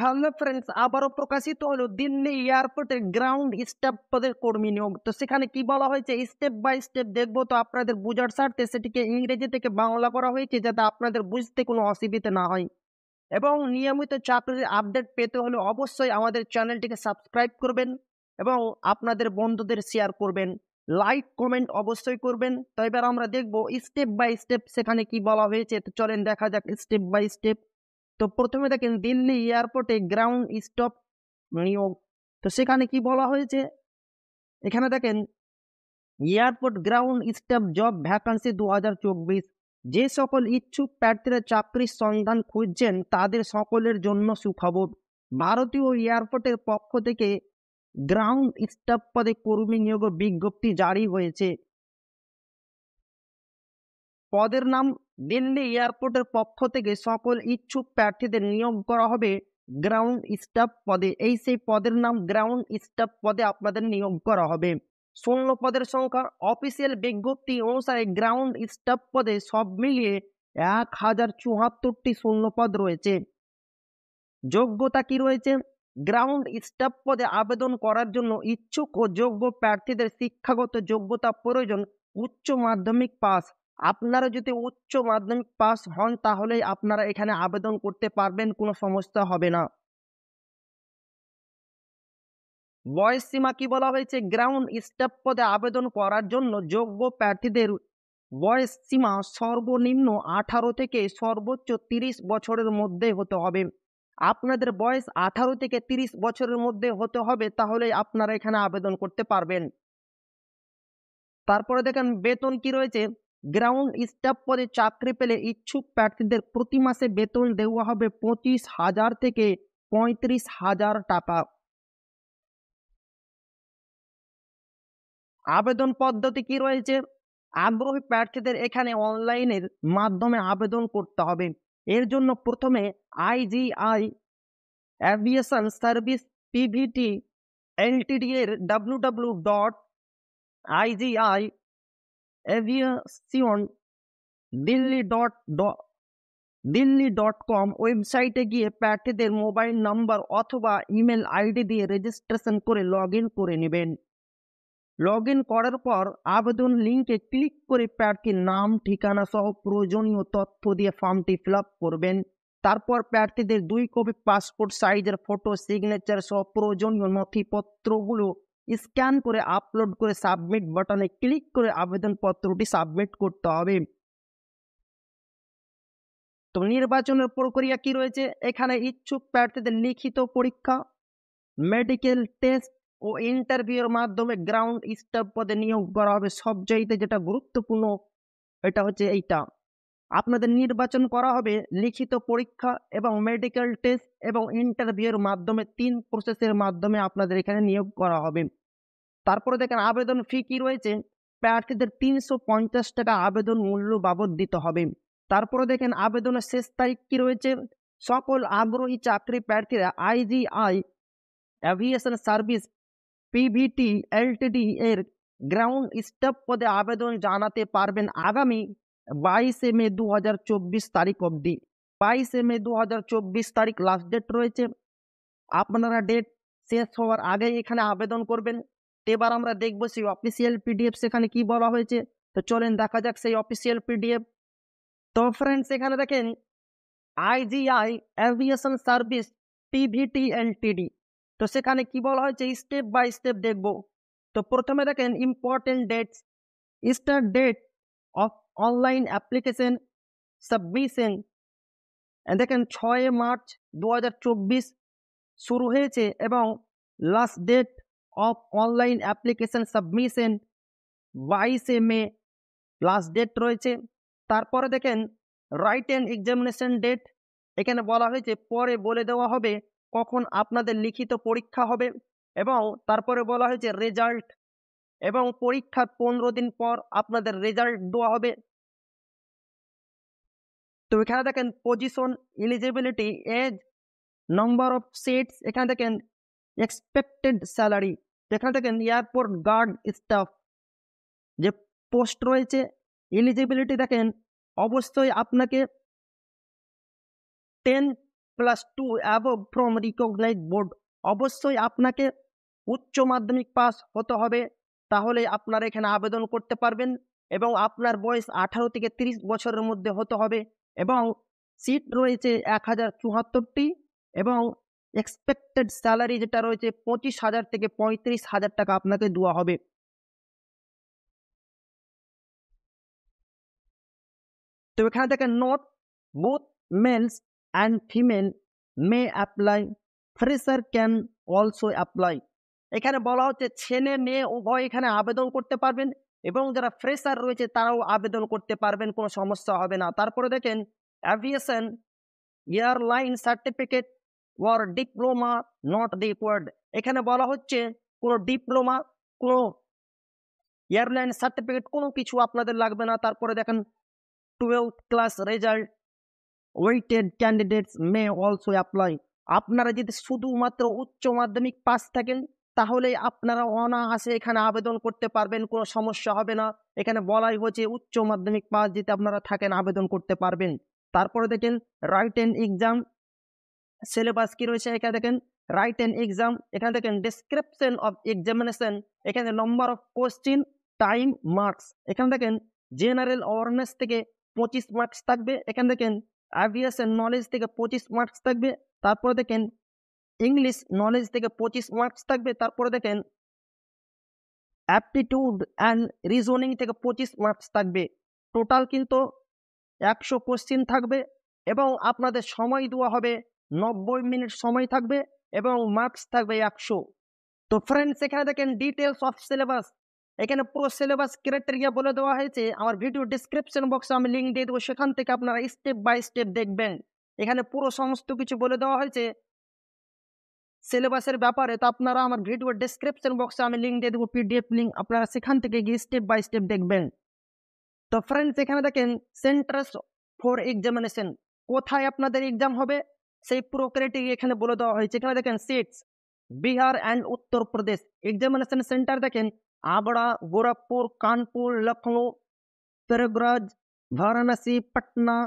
Hello friends, আবারও প্রকাশিত হলো দিল্লি এয়ারপোর্টের গ্রাউন্ড স্টাফ পদের কর্মী নিয়োগ। তো সেখানে কি বলা হয়েছে স্টেপ বাই স্টেপ দেখবো। তো আপনাদের বোঝার স্বার্থে সেটিকে ইংরেজি থেকে বাংলা করা হয়েছে যাতে আপনাদের বুঝতে কোনো অসুবিধা না হয়। এবং নিয়মিত চাকরির আপডেট পেতে হলে অবশ্যই আমাদের চ্যানেলটিকে সাবস্ক্রাইব করবেন এবং আপনাদের বন্ধুদের শেয়ার করবেন, লাইক কমেন্ট অবশ্যই করবেন। তো এবার আমরা দেখবো স্টেপ বাই স্টেপ সেখানে কি বলা হয়েছে। তো চলেন দেখা যাক স্টেপ বাই স্টেপ। তো প্রথমে দেখেন দিল্লি এয়ারপোর্টে গ্রাউন্ড স্টাফ নিয়োগ। তো সেখানে কি বলা হয়েছে, এখানে দেখেন airport ground staff job vacancy 2024। যে সকল ইচ্ছুক প্রার্থীরা চাকরির সন্ধান খুঁজছেন তাদের সকলের জন্য সুখবর। ভারতীয় এয়ারপোর্টের পক্ষ থেকে গ্রাউন্ড স্টাফ পদে কর্মী নিয়োগ বিজ্ঞপ্তি জারি হয়েছে। পদের নাম দিল্লি এয়ারপোর্টের পক্ষ থেকে সকল ইচ্ছুক প্রার্থীদের নিয়োগ করা হবে গ্রাউন্ড স্টাফ পদে। এই সেই পদের নাম, গ্রাউন্ড স্টাফ পদে আপনাদের নিয়োগ করা হবে। শূন্য পদের সংখ্যা অফিসিয়াল বিজ্ঞপ্তি অনুসারে গ্রাউন্ড স্টাফ পদে সব মিলিয়ে 1074টি শূন্য পদ রয়েছে। যোগ্যতা কি রয়েছে, গ্রাউন্ড স্টাফ পদে আবেদন করার জন্য ইচ্ছুক ও যোগ্য প্রার্থীদের শিক্ষাগত যোগ্যতা প্রয়োজন উচ্চ মাধ্যমিক পাস। আপনারা যদি উচ্চ মাধ্যমিক পাস হন তাহলে আপনারা এখানে আবেদন করতে পারবেন, কোনো সমস্যা হবে না। বয়স সীমা কি বলা হয়েছে, গ্রাউন্ড স্টাফ পদে আবেদন করার জন্য যোগ্য প্রার্থীদের বয়স সীমা সর্বনিম্ন 18 থেকে সর্বোচ্চ 30 বছরের মধ্যে হতে হবে। আপনাদের বয়স 18 থেকে 30 বছরের মধ্যে হতে হবে, তাহলে আপনারা এখানে আবেদন করতে পারবেন। তারপরে দেখেন বেতন কি রয়েছে, গ্রাউন্ড স্টাফ পদে চাকরি পেলে ইচ্ছুক প্রার্থীদের প্রতি মাসে বেতন দেওয়া হবে 25,000 থেকে 35,000 টাকা। আবেদন পদ্ধতি কি রয়েছে, আগ্রহী প্রার্থীদের এখানে অনলাইনের মাধ্যমে আবেদন করতে হবে। এর জন্য প্রথমে IGI aviation service PVT Ltd এর www.igiaviationdelhi.com ওয়েবসাইটে গিয়ে প্রার্থীদের মোবাইল নাম্বার অথবা ইমেল আইডি দিয়ে রেজিস্ট্রেশন করে লগ ইন করে নেবেন। লগ ইন করার পর আবেদন লিঙ্কে ক্লিক করে প্রার্থীর নাম, ঠিকানা সহ প্রয়োজনীয় তথ্য দিয়ে ফর্মটি ফিল আপ করবেন। তারপর প্রার্থীদের 2 কপি পাসপোর্ট সাইজের ফটো, সিগনেচার সহ প্রয়োজনীয় নথিপত্রগুলো স্ক্যান করে আপলোড করে সাবমিট বাটনে ক্লিক করে আবেদনপত্রটি সাবমিট করতে হবে। তো নির্বাচনের প্রক্রিয়া কি রয়েছে, এখানে ইচ্ছুক প্রার্থীদের লিখিত পরীক্ষা, মেডিকেল টেস্ট ও ইন্টারভিউর মাধ্যমে গ্রাউন্ড স্টাফ পদে নিয়োগ করা হবে। সবচাইতে যেটা গুরুত্বপূর্ণ এটা হচ্ছে এইটা, আপনাদের নির্বাচন করা হবে লিখিত পরীক্ষা এবং মেডিকেল টেস্ট এবং ইন্টারভিউর মাধ্যমে, 3 প্রসেসের মাধ্যমে আপনাদের এখানে নিয়োগ করা হবে। তারপরে দেখেন আবেদন ফি কি রয়েছে, প্রার্থীদের 350 টাকা আবেদন মূল্য বাবদ দিতে হবে। তারপরে দেখেন আবেদনের শেষ তারিখ কি রয়েছে, সকল আগ্রহী চাকরি প্রার্থীরা IGI aviation service PVT Ltd এর গ্রাউন্ড স্টাফ পদে আবেদন জানাতে পারবেন আগামী 22 মে 2024 তারিখ অবধি। 22 মে 2024 তারিখ লাস্ট ডেট রয়েছে। আপনারা ডেট শেষ হওয়ার আগে এখানে আবেদন করবেন। এবার আমরা দেখব সেই অফিসিয়াল পিডিএফ সেখানে কি বলা হয়েছে। তো চলেন দেখা যাক সেই অফিসিয়াল পিডিএফ। তো ফ্রেন্ডস এখানে দেখেন IGI aviation service PVT Ltd, তো সেখানে কি বলা হয়েছে স্টেপ বাই স্টেপ দেখব। তো প্রথমে দেখেন important dates, start date of online application submission, দেখেন 6 মার্চ 2024 শুরু হয়েছে এবং last date of online application submission 22 May last date রয়েছে। তারপরে দেখেন রাইটেন এক্সামিনেশন ডেট, এখানে বলা হয়েছে পরে বলে দেওয়া হবে কখন আপনাদের লিখিত পরীক্ষা হবে, এবং তারপরে বলা হয়েছে রেজাল্ট, এবং পরীক্ষার 15 দিন পর আপনাদের রেজাল্ট দেওয়া হবে। তো এখানে দেখেন position, eligibility, age, number of seats, এখানে দেখেন এক্সপেক্টেড স্যালারি, এখানে দেখেন এয়ারপোর্ট গার্ড স্টাফ যে পোস্ট রয়েছে। এলিজিবিলিটি দেখেন অবশ্যই আপনাকে 10 +2 অ্যাবভ ফ্রম রিকগনাইজড বোর্ড। অবশ্যই আপনাকে উচ্চ মাধ্যমিক পাস হতে হবে, তাহলে আপনারা এখানে আবেদন করতে পারবেন। এবং আপনার বয়স 18 থেকে 30 বছরের মধ্যে হতে হবে। এবং সিট রয়েছে 1074টি এবং এক্সপেক্টেড স্যালারি যেটা রয়েছে 25,000 থেকে 35,000 টাকা আপনাকে দেওয়া হবে। তো এখানে দেখেন note, both males and female may apply, fresher can also apply. এখানে বলা হচ্ছে ছেলে মেয়ে উভয় এখানে আবেদন করতে পারবেন এবং যারা ফ্রেশার রয়েছে তারাও আবেদন করতে পারবেন, কোনো সমস্যা হবে না। তারপরে দেখেন aviation airline certificate or diploma not required. এখানে বলা হচ্ছে কোনো ডিপ্লোমা, কোনো এয়ারলাইন সার্টিফিকেট কোনো কিছু আপনাদের লাগবে না। তারপরে দেখেন 12th class result awaited candidates may also apply. আপনারা যদি শুধুমাত্র উচ্চ মাধ্যমিক পাস থাকেন তাহলে আপনারা অনায়াসে এখানে আবেদন করতে পারবেন, কোনো সমস্যা হবে না। এখানে বলাই হচ্ছে উচ্চ মাধ্যমিক পাস যদি আপনারা থাকেন আবেদন করতে পারবেন। তারপরে দেখেন রাইটেন এক্সাম সিলেবাস কি রয়েছে, এখানে দেখেন রাইটেন এক্সাম, এখানে দেখেন ডেসক্রিপশন অফ এক্সামিনেশন, এখানে number of question, time, marks. এখানে দেখেন জেনারেল অ্যাওয়ারনেস থেকে 25 মার্কস থাকবে। এখানে দেখেন অ্যাভিয়েশন নলেজ থেকে 25 মার্কস থাকবে। তারপরে দেখেন ইংলিশ নলেজ থেকে 25 মার্কস থাকবে। তারপরে দেখেন অ্যাপটিটিউড অ্যান্ড রিজনিং থেকে 25 মার্কস থাকবে। টোটাল কিন্তু 100 কোশ্চিন থাকবে এবং আপনাদের সময় দেওয়া হবে 90 মিনিট সময় থাকবে এবং মার্কস থাকবে 100। তো ফ্রেন্ডস এখানে দেখেন ডিটেলস অফ সিলেবাস, এখানে পুরো সিলেবাস ক্রাইটেরিয়া বলে দেওয়া হয়েছে। আমার ভিডিও ডিসক্রিপশন বক্সে আমি লিঙ্ক দিয়ে দেবো, সেখান থেকে আপনারা স্টেপ বাই স্টেপ দেখবেন। এখানে পুরো সমস্ত কিছু বলে দেওয়া হয়েছে সিলেবাসের ব্যাপারে। তো আপনারা আমার ভিডিও ডিসক্রিপশন বক্সে আমি লিঙ্ক দিয়ে দেবো, পিডিএফ লিঙ্ক, আপনারা সেখান থেকে গিয়ে স্টেপ বাই স্টেপ দেখবেন। তো ফ্রেন্ডস এখানে দেখেন সেন্টার্স ফর এক্সামিনেশন, কোথায় আপনাদের এক্সাম হবে সেই পুরো ক্রাইটেরিয়া এখানে বলে দেওয়া হয়েছে। এখানে দেখেন seats Bihar and Uttar Pradesh. Examination centre দেখেন আগ্রা, গোরখপুর, কানপুর, লখনৌ, প্রয়াগরাজ, বারাণসী, পাটনা,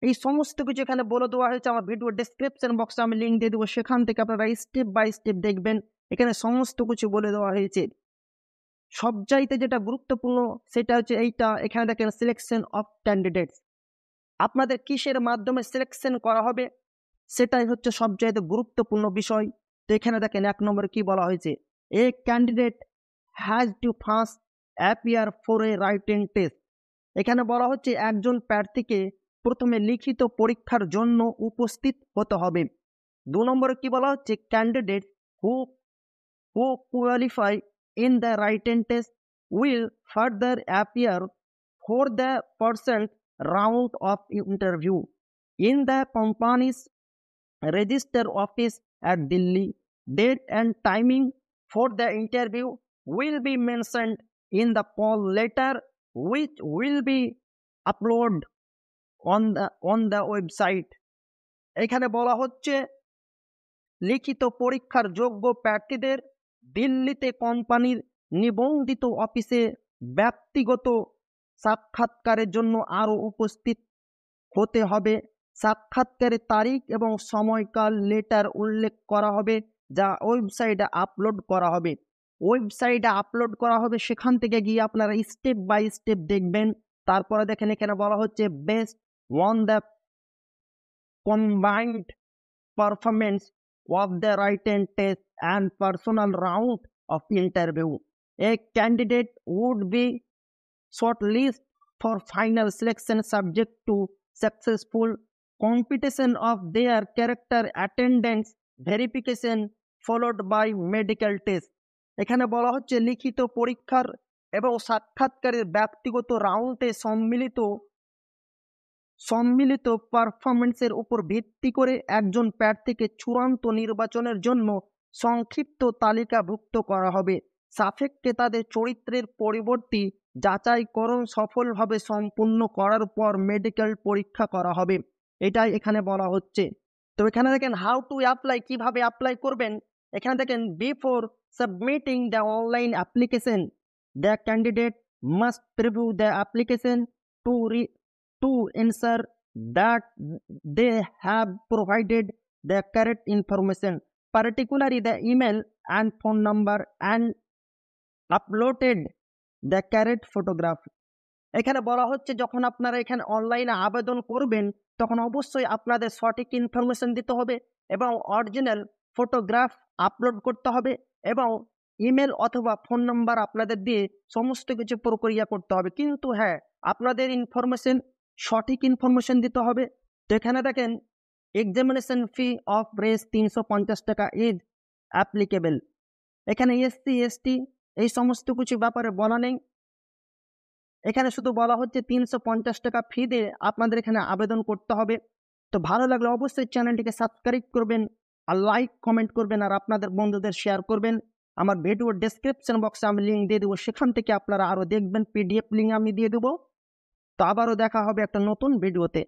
এই সমস্ত কিছু এখানে বলে দেওয়া হয়েছে। আমার ভিডিও ডেসক্রিপশন বক্সে আমি লিঙ্ক দিয়ে দেবো, সেখান থেকে আপনারা স্টেপ বাই স্টেপ দেখবেন। এখানে সমস্ত কিছু বলে দেওয়া হয়েছে। সবচাইতে যেটা গুরুত্বপূর্ণ সেটা হচ্ছে এইটা, এখানে দেখেন সিলেকশন অফ ক্যান্ডিডেটস, আপনাদের কিসের মাধ্যমে সিলেকশন করা হবে সেটাই হচ্ছে সবচাইতে গুরুত্বপূর্ণ বিষয়। তো এখানে দেখেন 1 নম্বরে কি বলা হয়েছে, এ candidate has to first appear for a writing test. এখানে বলা হচ্ছে একজন প্রার্থীকে প্রথমে লিখিত পরীক্ষার জন্য উপস্থিত হতে হবে। 2 নম্বরে কি বলা হচ্ছে, candidate who qualify in the written test will further appear for the first round of interview in the company's register office at Delhi. Date and timing for the interview will be mentioned in the call letter, which will be uploaded on the website. এখানে বলা হচ্ছে লিখিত পরীক্ষার যোগ্য প্রার্থীদের দিল্লিতে কোম্পানির নিবন্ধিত অফিসে ব্যক্তিগত সাক্ষাৎকারের জন্য আরও উপস্থিত হতে হবে। সাক্ষাৎকারের তারিখ এবং সময়কাল লেটার উল্লেখ করা হবে, যা ওয়েবসাইটে আপলোড করা হবে। সেখান থেকে গিয়ে আপনারা স্টেপ বাই স্টেপ দেখবেন। তারপরে দেখেন এখানে বলা হচ্ছে best on the combined performance of the written test and personal round of interview, a candidate would be shortlisted for final selection subject to successful completion of their character attendance verification followed by medical test. এখানে বলা হচ্ছে লিখিত পরীক্ষার এবং সাক্ষাৎকারের ব্যক্তিগত রাউন্ডে সম্মিলিত পারফরমেন্সের উপর ভিত্তি করে একজন প্রার্থীকে চূড়ান্ত নির্বাচনের জন্য সংক্ষিপ্ত তালিকাভুক্ত করা হবে, সাপেক্ষে তাদের চরিত্রের পরিবর্তী যাচাইকরণ সফলভাবে সম্পূর্ণ করার পর মেডিকেল পরীক্ষা করা হবে। এটাই এখানে বলা হচ্ছে। তো এখানে দেখেন হাউ টু অ্যাপ্লাই, কিভাবে অ্যাপ্লাই করবেন। এখানে দেখেন before submitting the online application the candidate must preview the application to ensure that they have provided the correct information, particularly the email and phone number, and uploaded the correct photograph. এখানে বলা হচ্ছে যখন আপনারা এখানে অনলাইনে আবেদন করবেন তখন অবশ্যই আপনাদের সঠিক ইনফরমেশন দিতে হবে এবং অরিজিনাল ফটোগ্রাফ আপলোড করতে হবে এবং ইমেল অথবা ফোন নাম্বার আপনাদের দিয়ে সমস্ত কিছু প্রক্রিয়া করতে হবে। কিন্তু হ্যাঁ, আপনাদের ইনফরমেশন সঠিক ইনফরমেশন দিতে হবে। তো এখানে দেখেন এক্সামিনেশন ফি অফ রেস 350 টাকা ইজ অ্যাপ্লিকেবল। এখানে এসসি এসটি এই সমস্ত কিছু ব্যাপারে বলা নেই, এখানে শুধু বলা হচ্ছে 350 টাকা ফি দিয়ে আপনাদের এখানে আবেদন করতে হবে। তো ভালো লাগলে অবশ্যই চ্যানেলটিকে সাবস্ক্রাইব করবেন আর লাইক কমেন্ট করবেন আর আপনাদের বন্ধুদের শেয়ার করবেন। আমার ভিডিওর ডেসক্রিপশন বক্সে আমি লিঙ্ক দিয়ে দেবো, সেখান থেকে আপনারা আরও দেখবেন, পিডিএফ লিঙ্ক আমি দিয়ে দেবো। তো আবারও দেখা হবে একটা নতুন ভিডিওতে।